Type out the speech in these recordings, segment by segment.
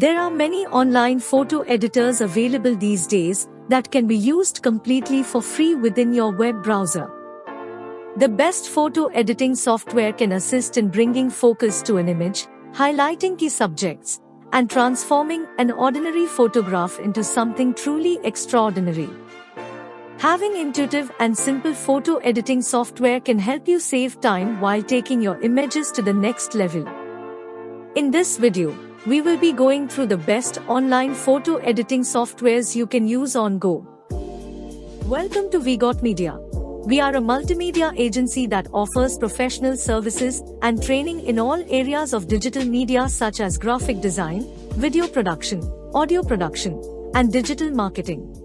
There are many online photo editors available these days that can be used completely for free within your web browser. The best photo editing software can assist in bringing focus to an image, highlighting key subjects, and transforming an ordinary photograph into something truly extraordinary. Having intuitive and simple photo editing software can help you save time while taking your images to the next level. In this video, we will be going through the best online photo editing softwares you can use on go. Welcome to WeGotMedia. We are a multimedia agency that offers professional services and training in all areas of digital media such as graphic design, video production, audio production, and digital marketing.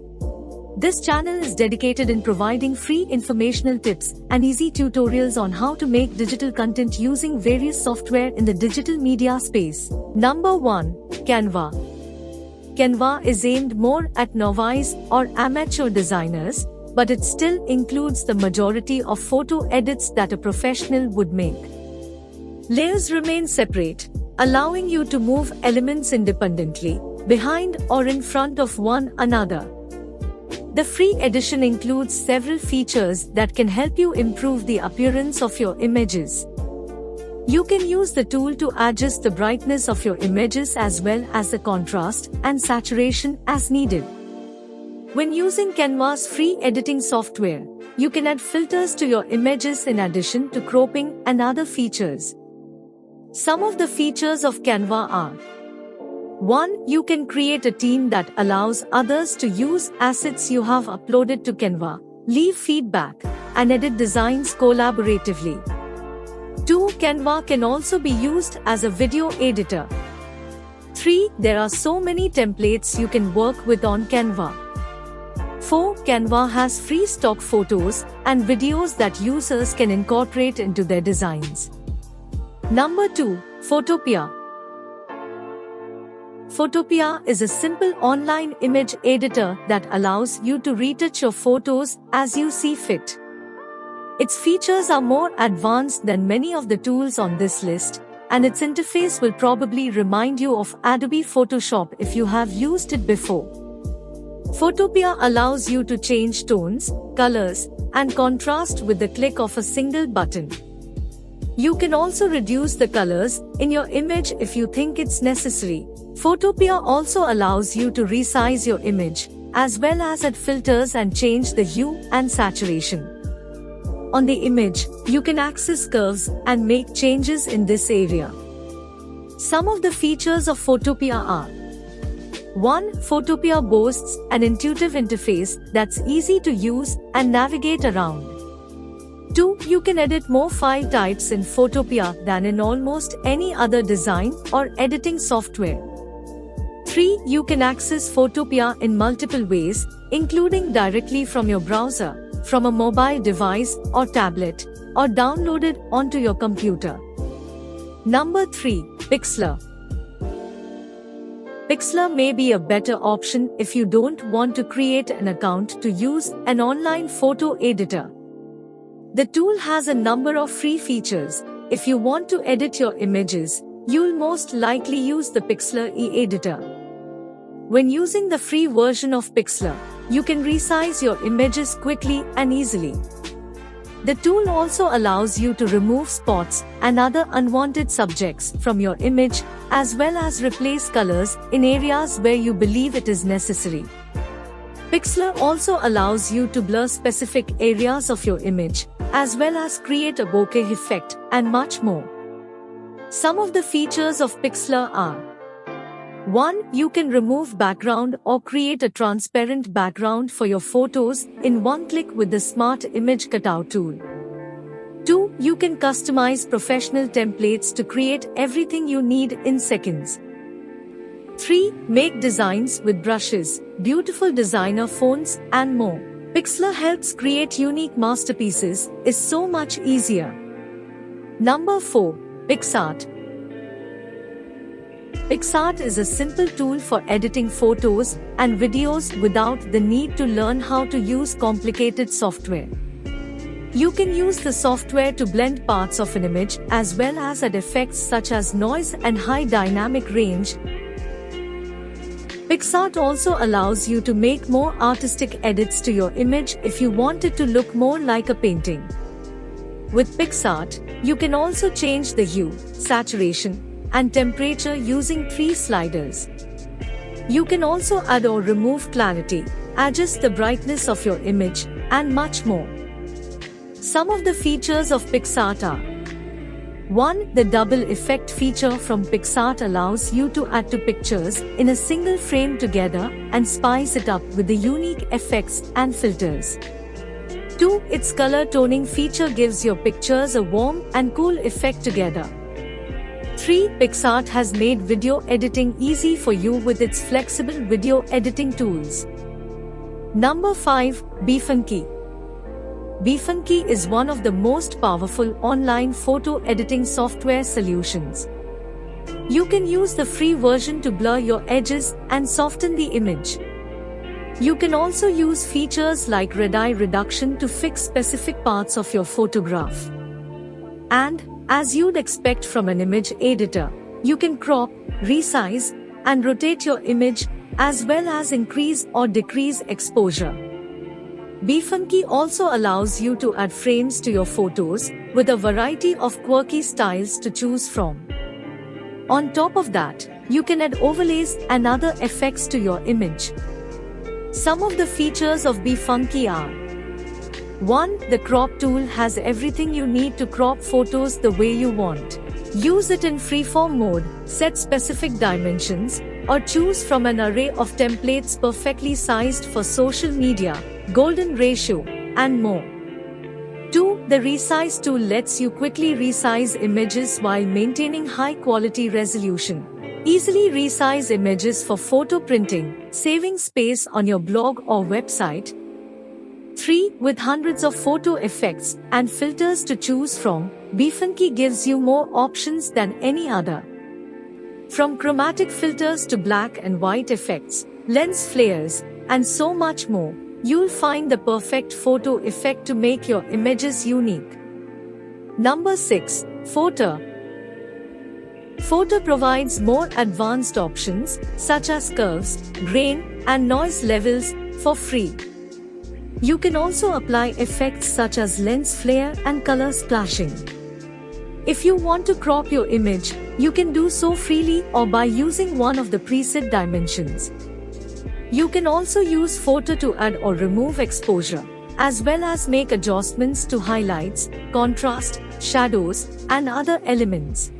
This channel is dedicated in providing free informational tips and easy tutorials on how to make digital content using various software in the digital media space. Number 1. Canva. Canva is aimed more at novice or amateur designers, but it still includes the majority of photo edits that a professional would make. Layers remain separate, allowing you to move elements independently, behind or in front of one another. The free edition includes several features that can help you improve the appearance of your images. You can use the tool to adjust the brightness of your images as well as the contrast and saturation as needed. When using Canva's free editing software, you can add filters to your images in addition to cropping and other features. Some of the features of Canva are: 1. You can create a team that allows others to use assets you have uploaded to Canva, leave feedback, and edit designs collaboratively. 2. Canva can also be used as a video editor. 3. There are so many templates you can work with on Canva. 4. Canva has free stock photos and videos that users can incorporate into their designs. Number 2. Photopea. Photopea is a simple online image editor that allows you to retouch your photos as you see fit. Its features are more advanced than many of the tools on this list, and its interface will probably remind you of Adobe Photoshop if you have used it before. Photopea allows you to change tones, colors, and contrast with the click of a single button. You can also reduce the colors in your image if you think it's necessary. Photopea also allows you to resize your image, as well as add filters and change the hue and saturation. On the image, you can access curves and make changes in this area. Some of the features of Photopea are: 1. Photopea boasts an intuitive interface that's easy to use and navigate around. 2. You can edit more file types in Photopea than in almost any other design or editing software. 3. You can access Photopea in multiple ways, including directly from your browser, from a mobile device or tablet, or downloaded onto your computer. Number 3. Pixlr. Pixlr may be a better option if you don't want to create an account to use an online photo editor. The tool has a number of free features. If you want to edit your images, you'll most likely use the Pixlr e-editor. When using the free version of Pixlr, you can resize your images quickly and easily. The tool also allows you to remove spots and other unwanted subjects from your image, as well as replace colors in areas where you believe it is necessary. Pixlr also allows you to blur specific areas of your image, as well as create a bokeh effect, and much more. Some of the features of Pixlr are: 1. You can remove background or create a transparent background for your photos in one click with the Smart Image Cutout tool. 2. You can customize professional templates to create everything you need in seconds. 3. Make designs with brushes, beautiful designer fonts, and more. Pixlr helps create unique masterpieces, is so much easier. Number 4. PicsArt. PicsArt is a simple tool for editing photos and videos without the need to learn how to use complicated software. You can use the software to blend parts of an image as well as add effects such as noise and high dynamic range. PicsArt also allows you to make more artistic edits to your image if you want it to look more like a painting. With PicsArt, you can also change the hue, saturation, and temperature using 3 sliders. You can also add or remove clarity, adjust the brightness of your image, and much more. Some of the features of PicsArt are: 1. The double effect feature from PicsArt allows you to add two pictures in a single frame together and spice it up with the unique effects and filters. 2. Its color toning feature gives your pictures a warm and cool effect together. 3. PicsArt has made video editing easy for you with its flexible video editing tools. Number 5. WeFunky. WeFunky is one of the most powerful online photo editing software solutions. You can use the free version to blur your edges and soften the image. You can also use features like red eye reduction to fix specific parts of your photograph. And, as you'd expect from an image editor, you can crop, resize, and rotate your image, as well as increase or decrease exposure. WeFunky also allows you to add frames to your photos, with a variety of quirky styles to choose from. On top of that, you can add overlays and other effects to your image. Some of the features of WeFunky are: 1. The crop tool has everything you need to crop photos the way you want. Use it in freeform mode, set specific dimensions, or choose from an array of templates perfectly sized for social media, golden ratio, and more. 2. The resize tool lets you quickly resize images while maintaining high quality resolution. Easily resize images for photo printing, saving space on your blog or website. 3. With hundreds of photo effects and filters to choose from, WeFunky gives you more options than any other. From chromatic filters to black and white effects, lens flares, and so much more, you'll find the perfect photo effect to make your images unique. Number 6. Photo. Photo provides more advanced options, such as curves, grain, and noise levels, for free. You can also apply effects such as lens flare and color splashing. If you want to crop your image, you can do so freely or by using one of the preset dimensions. You can also use photo to add or remove exposure, as well as make adjustments to highlights, contrast, shadows, and other elements.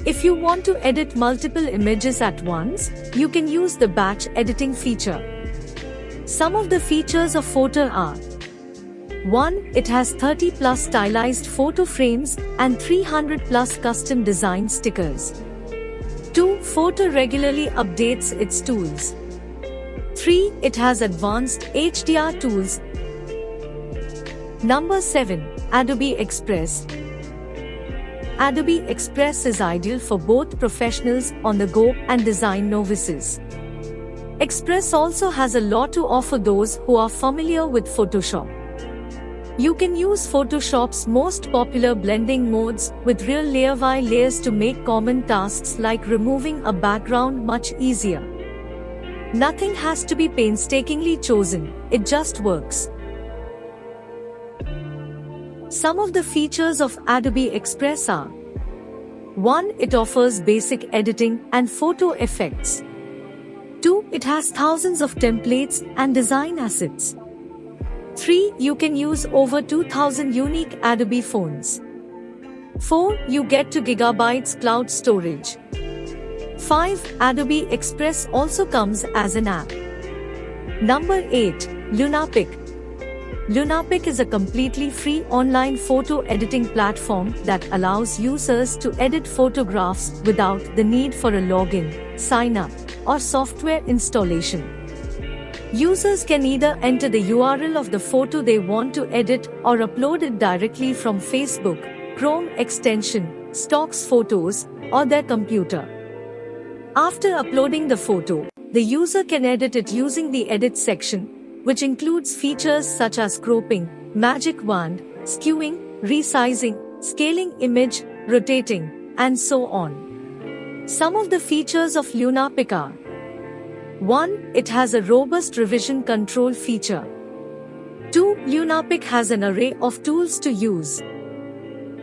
If you want to edit multiple images at once, you can use the batch editing feature. Some of the features of Photo are: 1. It has 30 plus stylized photo frames and 300 plus custom design stickers. 2. Photo regularly updates its tools. 3. It has advanced HDR tools. Number 7. Adobe Express. Adobe Express is ideal for both professionals on the go and design novices. Express also has a lot to offer those who are familiar with Photoshop. You can use Photoshop's most popular blending modes with real layer by layers to make common tasks like removing a background much easier. Nothing has to be painstakingly chosen, it just works. Some of the features of Adobe Express are: 1. It offers basic editing and photo effects. 2. It has thousands of templates and design assets. 3. You can use over 2,000 unique Adobe fonts. 4. You get 2 GB cloud storage. 5. Adobe Express also comes as an app. Number 8. Lunapic. Lunapic is a completely free online photo editing platform that allows users to edit photographs without the need for a login, sign up, or software installation. Users can either enter the URL of the photo they want to edit or upload it directly from Facebook, Chrome extension, Stocks Photos, or their computer. After uploading the photo, the user can edit it using the Edit section, which includes features such as cropping, magic wand, skewing, resizing, scaling image, rotating, and so on. Some of the features of Lunapic are: 1. It has a robust revision control feature. 2. Lunapic has an array of tools to use.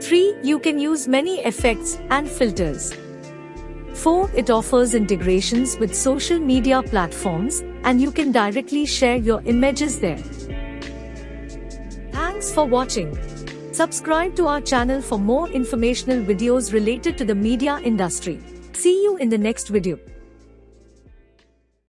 3. You can use many effects and filters. 4. It offers integrations with social media platforms, and you can directly share your images there. Thanks for watching. Subscribe to our channel for more informational videos related to the media industry. See you in the next video.